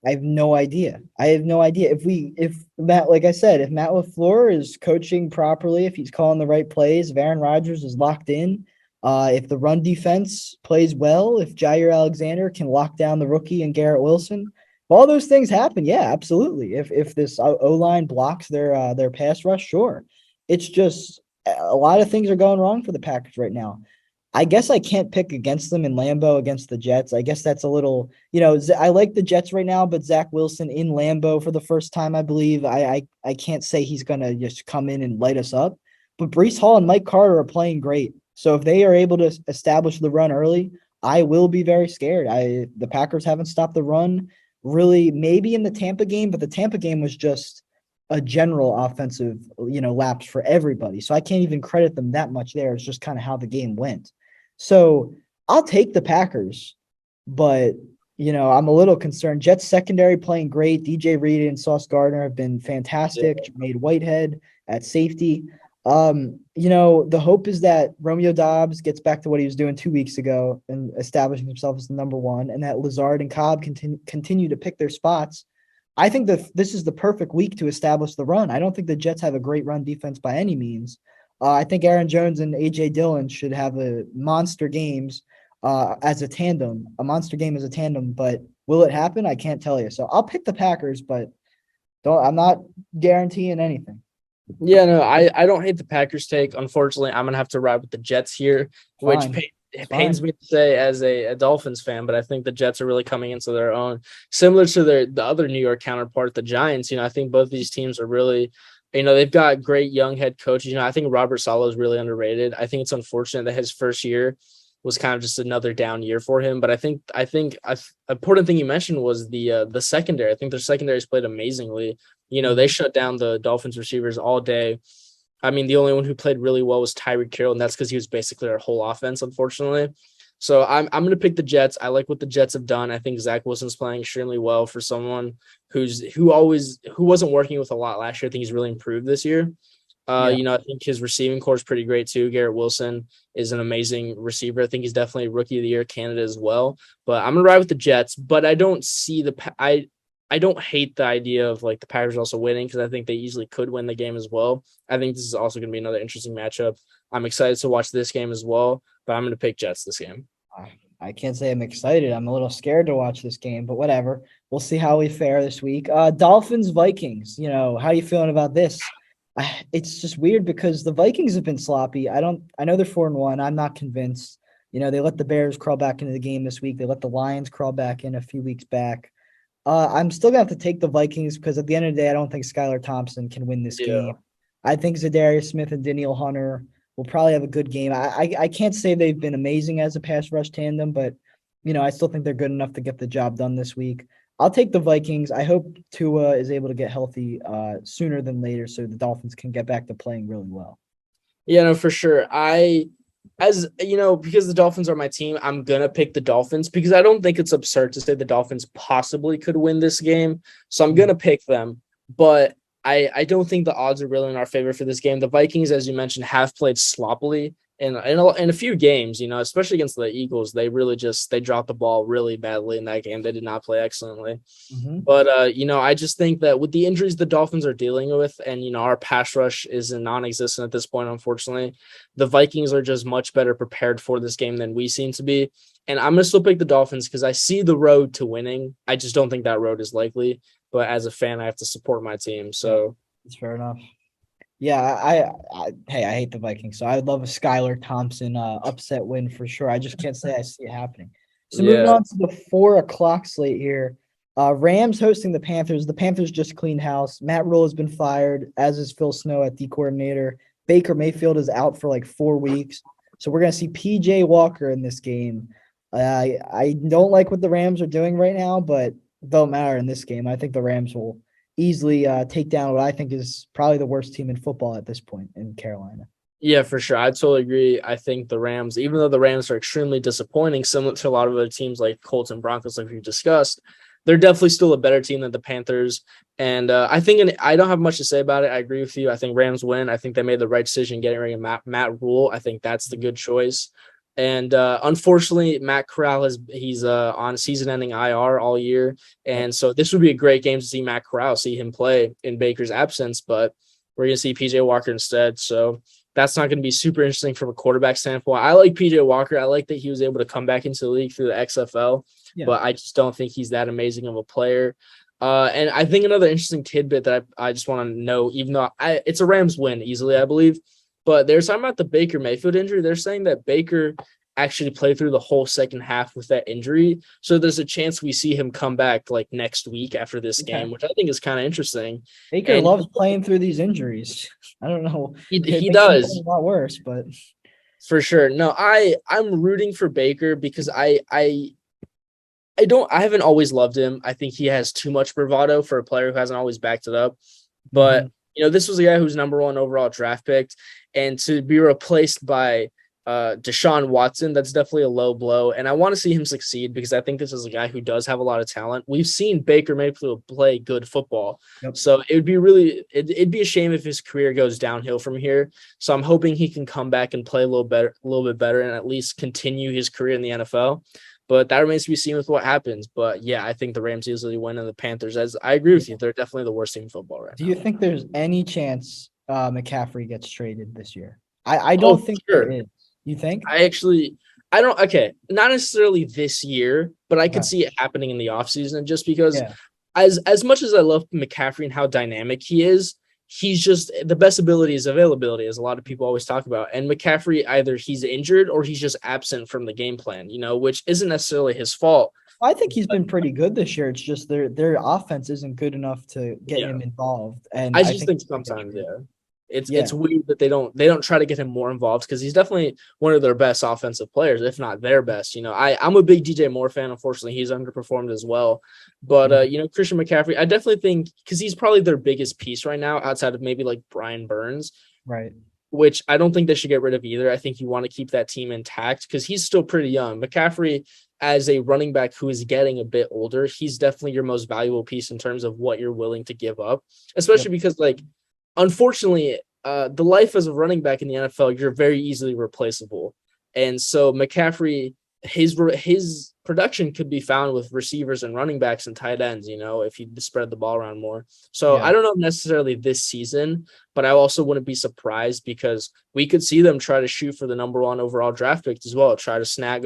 I have no idea. I have no idea if Matt, like I said, if Matt LaFleur is coaching properly, if he's calling the right plays, if Aaron Rodgers is locked in, if the run defense plays well, if Jair Alexander can lock down the rookie and Garrett Wilson, if all those things happen, yeah, absolutely. If this O line blocks their pass rush, sure. It's just a lot of things are going wrong for the Packers right now. I guess I can't pick against them in Lambeau against the Jets. I guess that's a little, I like the Jets right now, but Zach Wilson in Lambeau for the first time, I believe. I can't say he's gonna just come in and light us up. But Brees Hall and Mike Carter are playing great. So if they are able to establish the run early, I will be very scared. The Packers haven't stopped the run really, maybe in the Tampa game, but the Tampa game was just a general offensive, lapse for everybody. So I can't even credit them that much there. It's just kind of how the game went. So I'll take the Packers, but I'm a little concerned. Jets secondary playing great. DJ Reed and Sauce Gardner have been fantastic. Jermaine Whitehead at safety. The hope is that Romeo Dobbs gets back to what he was doing 2 weeks ago and establishing himself as the number one, and that Lazard and Cobb continue to pick their spots. I think that this is the perfect week to establish the run. I don't think the Jets have a great run defense by any means. I think Aaron Jones and AJ Dillon should have a monster games as a tandem, a monster game as a tandem. But will it happen? I can't tell you. So I'll pick the Packers, but I'm not guaranteeing anything. Yeah, no, I don't hate the Packers take. Unfortunately, I'm gonna have to ride with the Jets here, which Fine, it pains fine. me to say as a Dolphins fan, but I think the Jets are really coming into their own, similar to the other New York counterpart, the Giants. I think both these teams are really, they've got great young head coaches. I think Robert Saleh is really underrated. I think it's unfortunate that his first year was kind of just another down year for him. But I think important thing you mentioned was the secondary. I think their secondary's played amazingly. They Mhm. shut down the Dolphins receivers all day. I mean, the only one who played really well was Tyreek Carroll, and that's because he was basically our whole offense, unfortunately. So I'm gonna pick the Jets. I like what the Jets have done. I think Zach Wilson's playing extremely well for someone who wasn't working with a lot last year. I think he's really improved this year. Yeah. I think his receiving core is pretty great too. Garrett Wilson is an amazing receiver. I think he's definitely rookie of the year candidate as well. But I'm gonna ride with the Jets. But I don't see I don't hate the idea of like the Packers also winning because I think they easily could win the game as well. I think this is also going to be another interesting matchup. I'm excited to watch this game as well, but I'm going to pick Jets this game. I can't say I'm excited. I'm a little scared to watch this game, but whatever. We'll see how we fare this week. Dolphins, Vikings. How you feeling about this? It's just weird because the Vikings have been sloppy. I know they're 4-1. I'm not convinced. They let the Bears crawl back into the game this week. They let the Lions crawl back in a few weeks back. I'm still gonna have to take the Vikings because at the end of the day, I don't think Skylar Thompson can win this Yeah. game. I think Zadarius Smith and Daniel Hunter will probably have a good game. I can't say they've been amazing as a pass rush tandem, but I still think they're good enough to get the job done this week. I'll take the Vikings. I hope Tua is able to get healthy sooner than later so the Dolphins can get back to playing really well. Yeah, no, for sure. As because the Dolphins are my team, I'm gonna pick the Dolphins because I don't think it's absurd to say the Dolphins possibly could win this game. So I'm Mhm. gonna pick them, but I don't think the odds are really in our favor for this game. The Vikings, as you mentioned, have played sloppily in a few games. Especially against the Eagles, they dropped the ball really badly in that game. They did not play excellently. Mhm. But I just think that with the injuries the Dolphins are dealing with, and our pass rush is non-existent at this point, unfortunately, the Vikings are just much better prepared for this game than we seem to be. And I'm gonna still pick the Dolphins because I see the road to winning. I just don't think that road is likely. But as a fan, I have to support my team. Yeah, So that's fair enough. Yeah, hey, I hate the Vikings, so I'd love a Skylar Thompson upset win for sure. I just can't say I see it happening. So moving yeah, on to the 4 o'clock slate here. Rams hosting the Panthers. The Panthers just cleaned house. Matt Rule has been fired, as is Phil Snow at D coordinator. Baker Mayfield is out for like 4 weeks. So we're gonna see PJ Walker in this game. I don't like what the Rams are doing right now, but it don't matter in this game. I think the Rams will easily take down what I think is probably the worst team in football at this point in Carolina. Yeah, for sure. I totally agree. I think the Rams, even though the Rams are extremely disappointing, similar to a lot of other teams like Colts and Broncos, like we discussed, they're definitely still a better team than the Panthers. And I think, I don't have much to say about it. I agree with you. I think Rams win. I think they made the right decision getting rid of Matt Rule. I think that's the good choice. And unfortunately, Matt Corral he's on season-ending IR all year, Yep. and so this would be a great game to see Matt Corral, see him play in Baker's absence. But we're gonna see PJ Walker instead. So that's not going to be super interesting from a quarterback standpoint. I like PJ Walker. I like that he was able to come back into the league through the XFL, Yeah. but I just don't think he's that amazing of a player. And I think another interesting tidbit that I just want to know, even though it's a Rams win easily, I believe, but they're talking about the Baker Mayfield injury. They're saying that Baker actually played through the whole second half with that injury. So there's a chance we see him come back like next week after this Okay. game, which I think is kind of interesting. Baker And loves playing through these injuries. I don't know. It he makes him play does. a lot worse, but For sure. No, I'm rooting for Baker because I haven't always loved him. I think he has too much bravado for a player who hasn't always backed it up. But Mhm. this was a guy who's number one overall draft picked, and to be replaced by Deshaun Watson, that's definitely a low blow. And I want to see him succeed because I think this is a guy who does have a lot of talent. We've seen Baker Mayfield play good football. Yep. So it'd be a shame if his career goes downhill from here. So I'm hoping he can come back and play a little bit better, and at least continue his career in the NFL. But that remains to be seen with what happens. But yeah, I think the Rams easily win, and the Panthers, as I agree with you, they're definitely the worst team in football right Do now. you think there's any chance McCaffrey gets traded this year? I Oh, don't for think there sure. is. You think? I don't, okay, not necessarily this year, but I could Okay. see it happening in the offseason just because Yeah. as much as I love McCaffrey and how dynamic he is, he's just the best ability is availability, as a lot of people always talk about. And McCaffrey, either he's injured or he's just absent from the game plan, which isn't necessarily his fault. I think he's been pretty good this year. It's just their offense isn't good enough to get Yeah. him involved, and I I just think think he's gonna get sometimes, traded. yeah. It's Yeah. weird that they don't try to get him more involved because he's definitely one of their best offensive players, if not their best. I'm a big DJ Moore fan. Unfortunately, he's underperformed as well. But Mhm. Christian McCaffrey, I definitely think because he's probably their biggest piece right now, outside of maybe like Brian Burns, Right. which I don't think they should get rid of either. I think you want to keep that team intact because he's still pretty young. McCaffrey, as a running back who is getting a bit older, he's definitely your most valuable piece in terms of what you're willing to give up, Yep. especially because, like, unfortunately, the life as a running back in the NFL, you're very easily replaceable. And so McCaffrey, his production could be found with receivers and running backs and tight ends, if you spread the ball around more. So Yeah. I don't know necessarily this season, but I also wouldn't be surprised because we could see them try to shoot for the number one overall draft pick as well, try to snag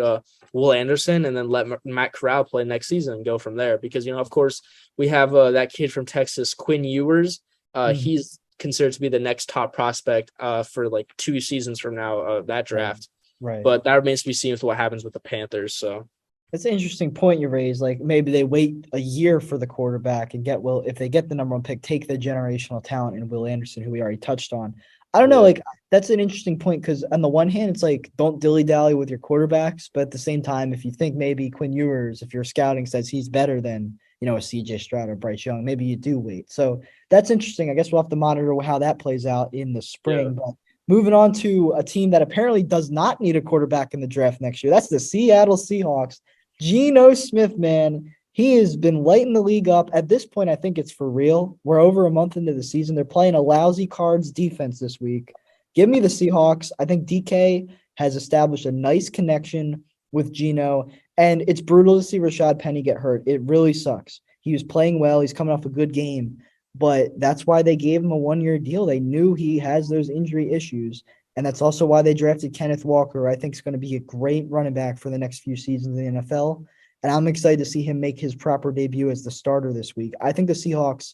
Will Anderson and then let Matt Corral play next season and go from there. Because, of course, we have that kid from Texas, Quinn Ewers. Mhm. He's considered to be the next top prospect for like 2 seasons from now of that Right. draft. Right. But that remains to be seen with what happens with the Panthers. So That's an interesting point you raised. Like maybe they wait a year for the quarterback and get Will if they get the number one pick, take the generational talent in Will Anderson, who we already touched on. I don't know, yeah, like that's an interesting point because on the one hand, it's like don't dilly dally with your quarterbacks, but at the same time, if you think maybe Quinn Ewers, if your scouting says he's better than a CJ Stroud or Bryce Young, maybe you do wait. So that's interesting. I guess we'll have to monitor how that plays out in the yeah. spring. But moving on to a team that apparently does not need a quarterback in the draft next year. That's the Seattle Seahawks. Geno Smith, man, he has been lighting the league up. At this point, I think it's for real. We're over a month into the season. They're playing a lousy Cards defense this week. Give me the Seahawks. I think DK has established a nice connection with Geno, and it's brutal to see Rashad Penny get hurt. It really sucks. He was playing well. He's coming off a good game, but that's why they gave him a 1-year deal. They knew he has those injury issues. And that's also why they drafted Kenneth Walker, who I think is going to be a great running back for the next few seasons in the NFL. And I'm excited to see him make his proper debut as the starter this week. I think the Seahawks,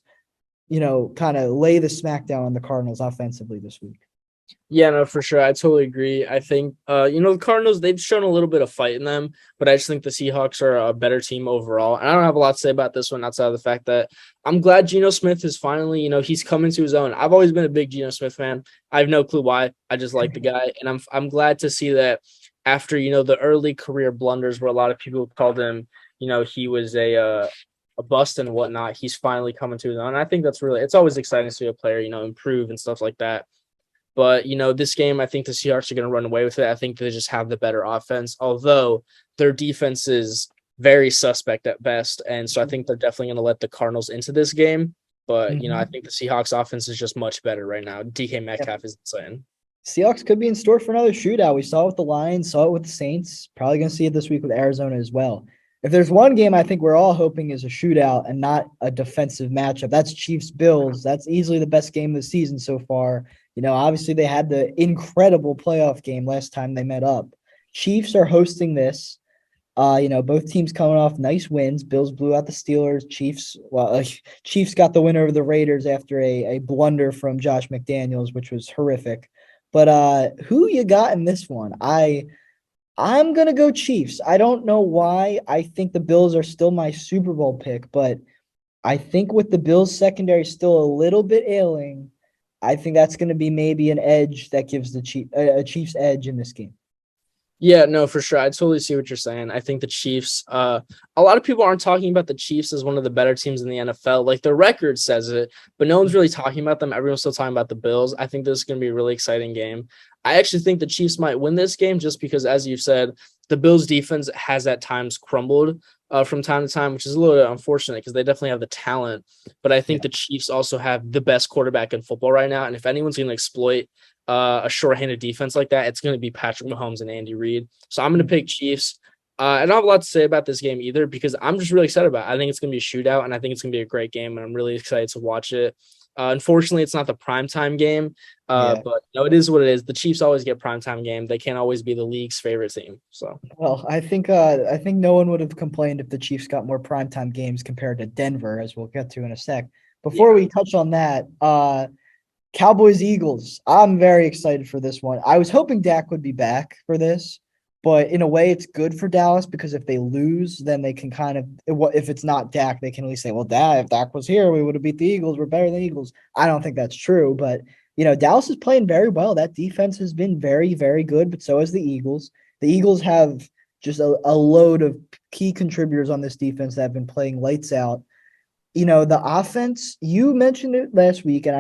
kind of lay the smackdown on the Cardinals offensively this week. Yeah, no, for sure. I totally agree. I think, the Cardinals, they've shown a little bit of fight in them, but I just think the Seahawks are a better team overall. And I don't have a lot to say about this one outside of the fact that I'm glad Geno Smith is finally, he's coming to his own. I've always been a big Geno Smith fan. I have no clue why. I just like the guy. And I'm glad to see that after, the early career blunders where a lot of people called him, he was a bust and whatnot, he's finally coming to his own. And I think it's always exciting to see a player, improve and stuff like that. But, this game, I think the Seahawks are going to run away with it. I think they just have the better offense, although their defense is very suspect at best. And so I think they're definitely going to let the Cardinals into this game. But, I Mhm. think the Seahawks offense is just much better right now. DK Yeah. Metcalf is insane. Seahawks could be in store for another shootout. We saw it with the Lions, saw it with the Saints. Probably going to see it this week with Arizona as well. If there's one game I think we're all hoping is a shootout and not a defensive matchup, that's Chiefs Bills. That's easily the best game of the season so far. Obviously they had the incredible playoff game last time they met up. Chiefs are hosting this. Both teams coming off nice wins. Bills blew out the Steelers. Chiefs got the win over the Raiders after a blunder from Josh McDaniels, which was horrific. But who you got in this one? I'm gonna go Chiefs. I don't know why. I think the Bills are still my Super Bowl pick, but I think with the Bills secondary still a little bit ailing, I think that's going to be maybe an edge that gives the Chiefs edge in this game. Yeah, no, for sure. I totally see what you're saying. I think the Chiefs, a lot of people aren't talking about the Chiefs as one of the better teams in the NFL. Like their record says it, but no one's really talking about them. Everyone's still talking about the Bills. I think this is going to be a really exciting game. I actually think the Chiefs might win this game just because, as you said, the Bills defense has at times crumbled from time to time, which is a little bit unfortunate because they definitely have the talent. But I think Yeah. the Chiefs also have the best quarterback in football right now. And if anyone's going to exploit a short-handed defense like that, it's going to be Patrick Mahomes and Andy Reid. So I'm going to pick Chiefs. I don't have a lot to say about this game either because I'm just really excited about it. I think it's going to be a shootout, and I think it's going to be a great game, and I'm really excited to watch it. Unfortunately, it's not the primetime game, Yeah. but it is what it is. The Chiefs always get primetime game. They can't always be the league's favorite team. So Well, I think no one would have complained if the Chiefs got more primetime games compared to Denver, as we'll get to in a sec. Before yeah. we touch on that, Cowboys Eagles. I'm very excited for this one. I was hoping Dak would be back for this, but in a way, it's good for Dallas because if they lose, then they can kind of if it's not Dak, they can at least say, "Well, if Dak was here, we would have beat the Eagles. We're better than the Eagles." I don't think that's true, but Dallas is playing very well. That defense has been very, very good, but so has the Eagles. The Eagles have just a load of key contributors on this defense that have been playing lights out. The offense, you mentioned it last week, and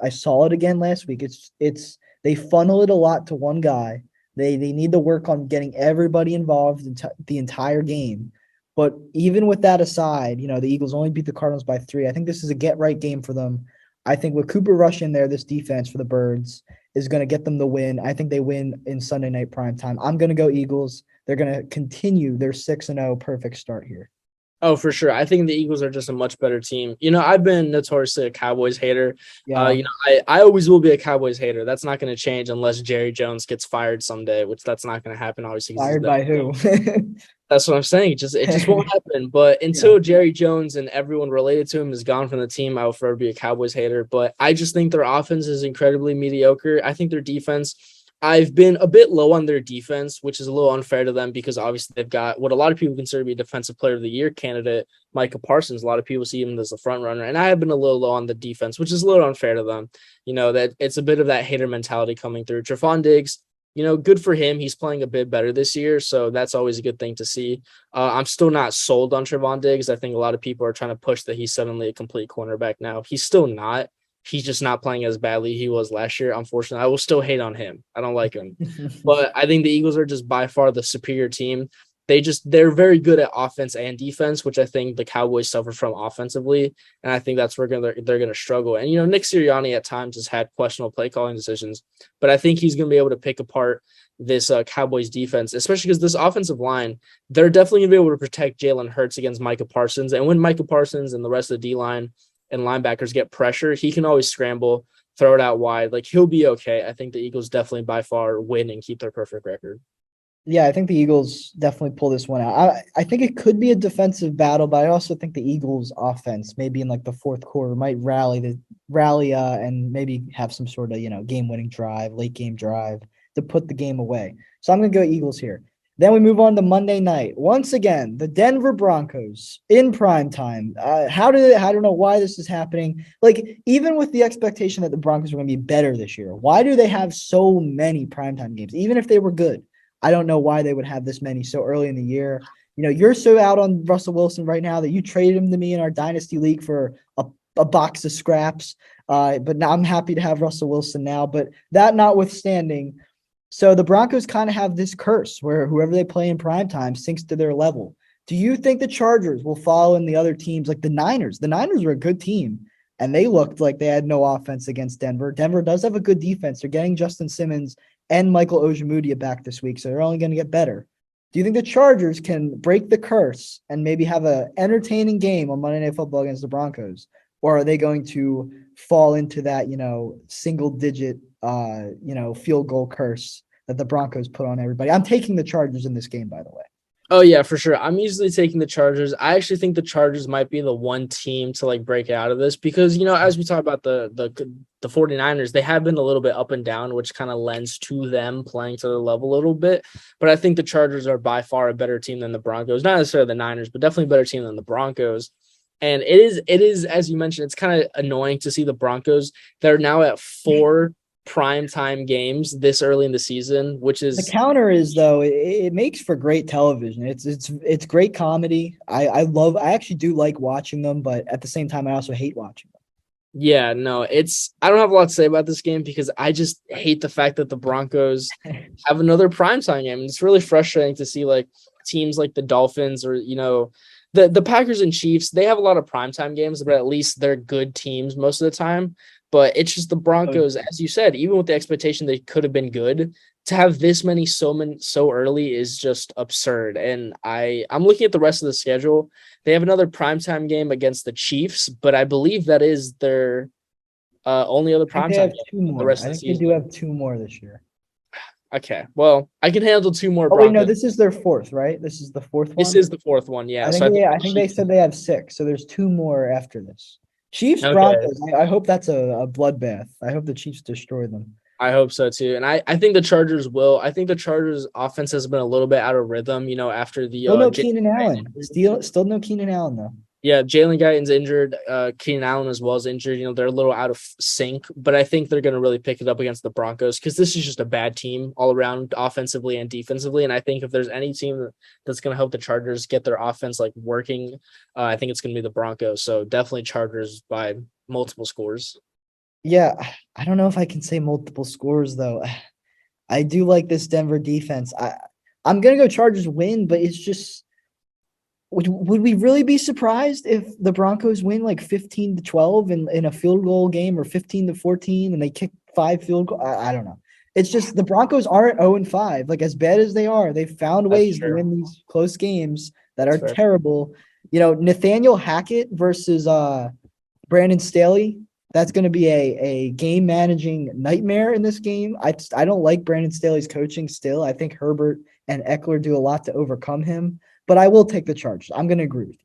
I saw it again last week. It's they funnel it a lot to one guy. They need to work on getting everybody involved in the entire game. But even with that aside, the Eagles only beat the Cardinals by 3. I think this is a get right game for them. I think with Cooper Rush in there, this defense for the Birds is going to get them the win. I think they win in Sunday night prime time. I'm going to go Eagles. They're going to continue their 6-0 perfect start here. Oh, for sure. I think the Eagles are just a much better team. I've been notoriously a Cowboys hater. Yeah. I always will be a Cowboys hater. That's not going to change unless Jerry Jones gets fired someday, which that's not going to happen, obviously, because he's Fired done. by who? That's what I'm saying. It just won't happen. But Yeah. until Jerry Jones and everyone related to him is gone from the team, I will forever be a Cowboys hater. But I just think their offense is incredibly mediocre. I think their defense, I've been a bit low on their defense, which is a little unfair to them because obviously they've got what a lot of people consider to be a defensive player of the year candidate, Micah Parsons. A lot of people see him as the front runner. And I have been a little low on the defense, which is a little unfair to them. That it's a bit of that hater mentality coming through. Trevon Diggs, good for him. He's playing a bit better this year, so that's always a good thing to see. I'm still not sold on Trevon Diggs. I think a lot of people are trying to push that he's suddenly a complete cornerback now. He's still not. He's just not playing as badly he was last year. Unfortunately, I will still hate on him. I don't like him. But I think the Eagles are just by far the superior team. They're very good at offense and defense, which I think the Cowboys suffer from offensively, and I think that's where they're gonna struggle. And Nick Sirianni at times has had questionable play calling decisions, but I think he's gonna be able to pick apart this Cowboys defense, especially because this offensive line, they're definitely gonna be able to protect Jalen Hurts against Micah Parsons, and when Micah Parsons and the rest of the D line and linebackers get pressure, he can always scramble, throw it out wide. Like he'll be okay. I think the Eagles definitely by far win and keep their perfect record. Yeah, I think the Eagles definitely pull this one out. I think it could be a defensive battle, but I also think the Eagles offense, maybe in like the fourth quarter, might rally and maybe have some sort of, game-winning drive, late game drive to put the game away. So I'm gonna go Eagles here. Then we move on to Monday night. Once again, the Denver Broncos in prime time. I don't know why this is happening. Like, even with the expectation that the Broncos are going to be better this year, why do they have so many primetime games, even if they were good? I don't know why they would have this many so early in the year. You're so out on Russell Wilson right now that you traded him to me in our dynasty league for a box of scraps. But now I'm happy to have Russell Wilson now. But that notwithstanding, so the Broncos kind of have this curse where whoever they play in prime time sinks to their level. Do you think the Chargers will follow in the other teams like the Niners? The Niners are a good team, and they looked like they had no offense against Denver. Denver does have a good defense. They're getting Justin Simmons and Michael Ojemudia back this week, so they're only going to get better. Do you think the Chargers can break the curse and maybe have an entertaining game on Monday Night Football against the Broncos? Or are they going to fall into that, single digit, field goal curse that the Broncos put on everybody? I'm taking the Chargers in this game, by the way. Oh yeah, for sure. I'm easily taking the Chargers. I actually think the Chargers might be the one team to like break out of this because, as we talk about the 49ers, they have been a little bit up and down, which kind of lends to them playing to their level a little bit. But I think the Chargers are by far a better team than the Broncos. Not necessarily the Niners, but definitely a better team than the Broncos. And it is, as you mentioned, it's kind of annoying to see the Broncos. They're now at 4 primetime games this early in the season, which is the counter is though it makes for great television. It's great comedy. I actually do like watching them, but at the same time I also hate watching them. Yeah, no, I don't have a lot to say about this game because I just hate the fact that the Broncos have another primetime game. And it's really frustrating to see like teams like the Dolphins or the Packers and Chiefs, they have a lot of primetime games, but at least they're good teams most of the time. But it's just the Broncos, as you said, even with the expectation they could have been good, to have this many so early is just absurd. And I'm looking at the rest of the schedule. They have another primetime game against the Chiefs, but I believe that is their only other primetime game the rest of the season. They do have 2 more this year. Okay, well, I can handle 2 more. Oh wait, no, this is their 4th, right? This is the 4th one. This is the 4th one, yeah. I think they said they have 6, so there's 2 more after this. Chiefs, okay. Broncos. I hope that's a bloodbath. I hope the Chiefs destroy them. I hope so too, and I think the Chargers will. I think the Chargers' offense has been a little bit out of rhythm, after the. Still no Keenan Allen. Still no Keenan Allen though. Yeah, Jalen Guyton's injured. Keenan Allen as well is injured. They're a little out of sync, but I think they're going to really pick it up against the Broncos because this is just a bad team all around, offensively and defensively. And I think if there's any team that's going to help the Chargers get their offense like working, I think it's going to be the Broncos. So definitely Chargers by multiple scores. Yeah, I don't know if I can say multiple scores though. I do like this Denver defense. I'm going to go Chargers win, but it's just. Would we really be surprised if the Broncos win like 15-12 in a field goal game or 15-14 and they kick 5 field goals? I don't know. It's just the Broncos aren't 0-5. Like as bad as they are, they've found ways to win these close games that are terrible. Nathaniel Hackett versus Brandon Staley. That's going to be a game managing nightmare in this game. I don't like Brandon Staley's coaching still. I think Herbert and Eckler do a lot to overcome him. But I will take the Chargers. I'm going to agree with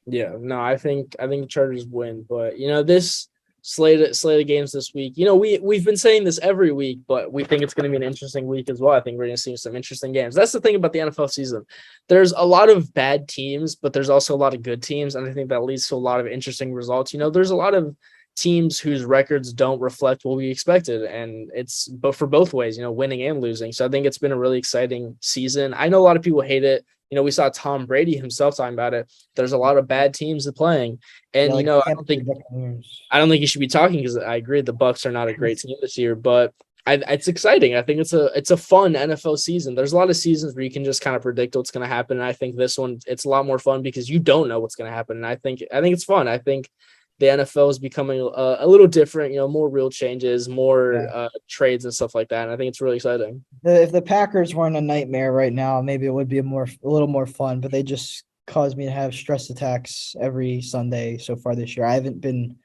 you. Yeah, no, I think the Chargers win. But this slate of games this week. We've been saying this every week, but we think it's going to be an interesting week as well. I think we're going to see some interesting games. That's the thing about the NFL season. There's a lot of bad teams, but there's also a lot of good teams, and I think that leads to a lot of interesting results. There's a lot of teams whose records don't reflect what we expected, and it's but for both ways, winning and losing. So I think it's been a really exciting season. I know a lot of people hate it. We saw Tom Brady himself talking about it. There's a lot of bad teams playing, and I don't think he should be talking because I agree the Bucs are not a great team this year, but it's exciting. I think it's a fun NFL season. There's a lot of seasons where you can just kind of predict what's going to happen, and I think this one it's a lot more fun because you don't know what's going to happen, and I think it's fun. I think the NFL is becoming a little different, more real changes, more trades and stuff like that. And I think it's really exciting. If the Packers weren't a nightmare right now, maybe it would be a little more fun, but they just caused me to have stress attacks every Sunday so far this year. I haven't been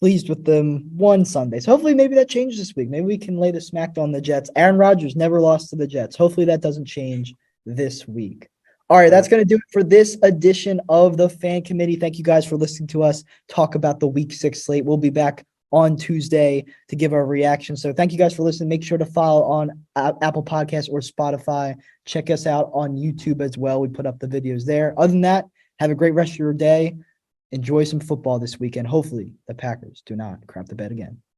pleased with them one Sunday. So hopefully maybe that changes this week. Maybe we can lay the smack on the Jets. Aaron Rodgers never lost to the Jets. Hopefully that doesn't change this week. All right, that's going to do it for this edition of the Fan Committee. Thank you guys for listening to us talk about the Week 6 slate. We'll be back on Tuesday to give our reaction. So thank you guys for listening. Make sure to follow on Apple Podcasts or Spotify. Check us out on YouTube as well. We put up the videos there. Other than that, have a great rest of your day. Enjoy some football this weekend. Hopefully the Packers do not crap the bed again.